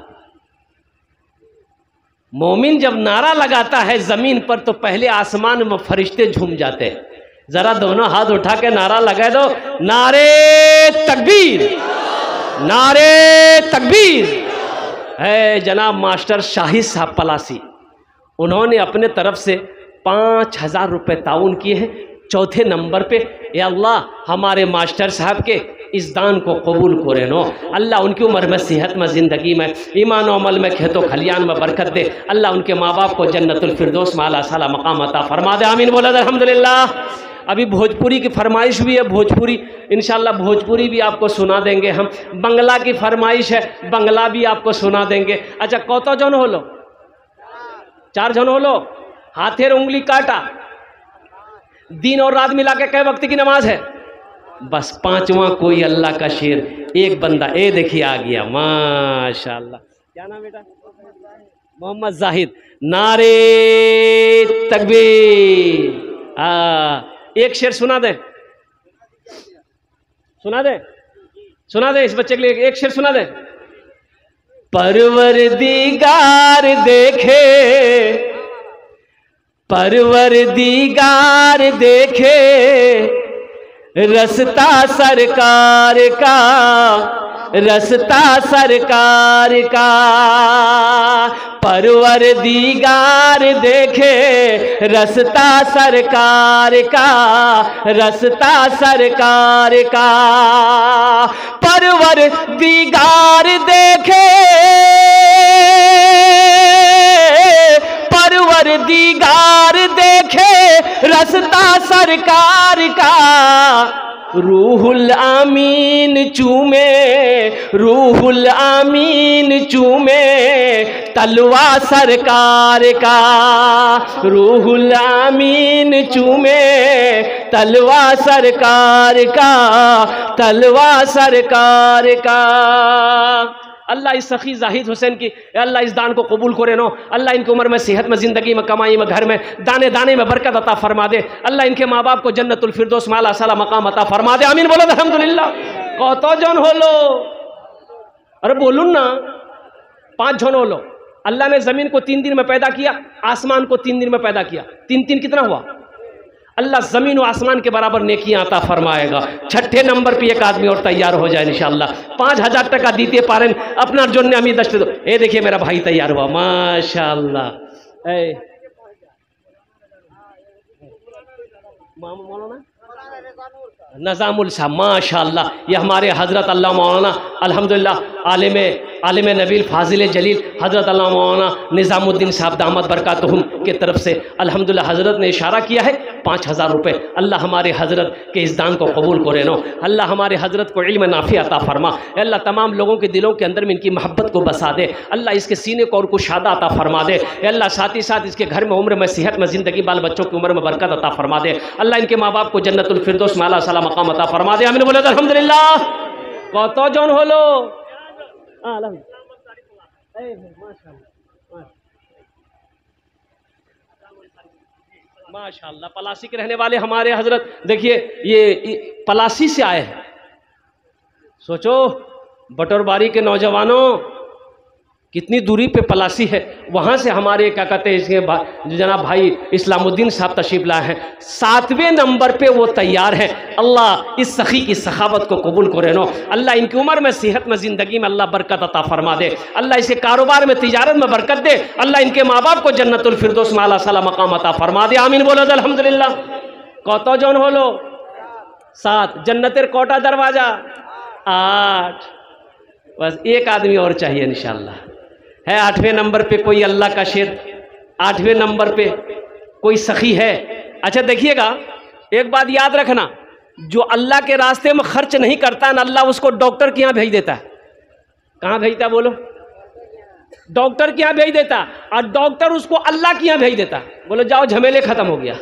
मोमिन जब नारा लगाता है जमीन पर तो पहले आसमान में फरिश्ते झूम जाते हैं, जरा दोनों हाथ उठा के नारा लगा दो, नारे तकबीर, नारे तकबीर। है जनाब मास्टर शाहिद साहब पलासी, उन्होंने अपने तरफ से 5,000 रुपये ताउन किए हैं। चौथे नंबर पे, या अल्लाह हमारे मास्टर साहब के इस दान को कबूल करे नो। अल्लाह उनकी उम्र में, सेहत में, ज़िंदगी में, ईमान और अमल में, खेतों खलियान में बरकत दे। अल्लाह उनके माँ बाप को जन्नतुल फिरदौस में आला साला मकाम अता फरमा दे। आमीन बोला अल्हम्दुलिल्लाह। अभी भोजपुरी की फरमाइश भी है, भोजपुरी इंशाल्लाह भोजपुरी भी आपको सुना देंगे हम। बंगला की फरमाइश है, बंगला भी आपको सुना देंगे। अच्छा कौतो जन हो लो? 4 जन हो लो। हाथेर उंगली काटा। दिन और रात मिला के कै वक्त की नमाज है? बस 5वां कोई अल्लाह का शेर, एक बंदा, ए देखिए आ गया, माशाअल्लाह। क्या नाम बेटा? मोहम्मद जाहिद। नारे तकबीर। एक शेर सुना दे, सुना दे, सुना दे इस बच्चे के लिए एक शेर सुना दे। परवरदिगार देखे, परवरदिगार देखे रस्ता सरकार का, रस्ता सरकार का। परवरदिगार देखे रस्ता सरकार का, रस्ता सरकार का। परवरदिगार देखे, परवरदिगार देखे रस्ता सरकार का। रूहुल आमीन चूमे, रूहुल आमीन चूमे तलवा सरकार का। रूहुल आमीन चूमे तलवा सरकार का, तलवा सरकार का। अल्लाह इस सखी जाहिद हुसैन की, अल्लाह इस दान को कबूल करे नो। अल्लाह इनकी उम्र में, सेहत में, ज़िंदगी में, कमाई में, घर में, दाने दाने में बरकत अता फरमा दे। अल्लाह इनके माँ बाप को जन्नतुल फिरदौस में आला साला मकाम अता फरमा दे। आमीन बोलो अल्हम्दुलिल्लाह। कौतो जन हो लो? अरे बोलून ना, 5 जन हो लो। अल्लाह ने ज़मीन को 3 दिन में पैदा किया, आसमान को 3 दिन में पैदा किया। 3 कितना हुआ? अल्लाह ज़मीन और आसमान के बराबर नेकियां अता फरमाएगा। 6ठे नंबर पे एक आदमी और तैयार हो जाए इंशाअल्लाह। 5,000 टका दीते पारें अपना जोड़ने अमी दस्त दो। ये देखिए मेरा भाई तैयार हुआ, माशाअल्लाह। मौलाना नज़ामुल साहब, माशाअल्लाह। ये हमारे हज़रत अल्लाह मौलाना अल्हम्दुलिल्लाह आलिम नबील फाजिल जलील हज़रत अल्लाह मौलाना निज़ामुद्दीन साहब दामत बरकातहुम के तरफ से अल्हम्दुलिल्लाह हज़रत ने इशारा किया है 5,000 रुपये। अल्लाह हमारे हज़रत के इस दान को कबूल करे नो। अल्लाह हमारे हज़रत को इल्म नाफ़ी अता फरमा। अल्लाह तमाम लोगों के दिलों के अंदर में इनकी मोहब्बत को बसा दे। अल्लाह इसके सीने को और कुशादा अता फरमा दे। अल्लाह साथ ही साथ इसके घर में, उम्र में, सेहत में, ज़िंदगी, बाल बच्चों की उम्र में बरकत अता फरमा दे। अल्लाह इनके माँ बाप को जन्नतुल फिरदौस में आला साला मकाम अता फरमा दे। आमीन बोले अल्हम्दुलिल्लाह। कौतो जन हो लो? माशाअल्लाह। पलासी के रहने वाले हमारे हजरत, देखिए ये पलासी से आए हैं। सोचो बटोरबारी के नौजवानों, कितनी दूरी पे पलासी है। वहाँ से हमारे क्या कहते हैं इसके जनाब भाई इस्लामुद्दीन साहब तशरीफ लाए हैं। 7वें नंबर पे वो तैयार है। अल्लाह इस सखी की सखावत को कबूल करे नो। अल्लाह इनकी उम्र में, सेहत में, ज़िंदगी में अल्लाह बरकत अता फरमा दे। अल्लाह इसके कारोबार में, तिजारत में बरकत दे। अल्लाह इनके माँ बाप को जन्नतुल फिरदौस में आला साला मकाम अता फरमा दे। आमीन बोलो अल्हम्दुलिल्लाह। कौतो जन हो लो? 7। जन्नतेर कोटा दरवाजा 8। बस एक आदमी और चाहिए इंशाअल्लाह। है 8वें नंबर पे कोई अल्लाह का शेर? 8वें नंबर पे कोई सखी है? अच्छा देखिएगा, एक बात याद रखना, जो अल्लाह के रास्ते में खर्च नहीं करता ना, अल्लाह उसको डॉक्टर के यहाँ भेज देता है। कहाँ भेजता है बोलो? डॉक्टर के यहाँ भेज देता, और डॉक्टर उसको अल्लाह के यहाँ भेज देता। बोलो जाओ झमेले खत्म हो गया।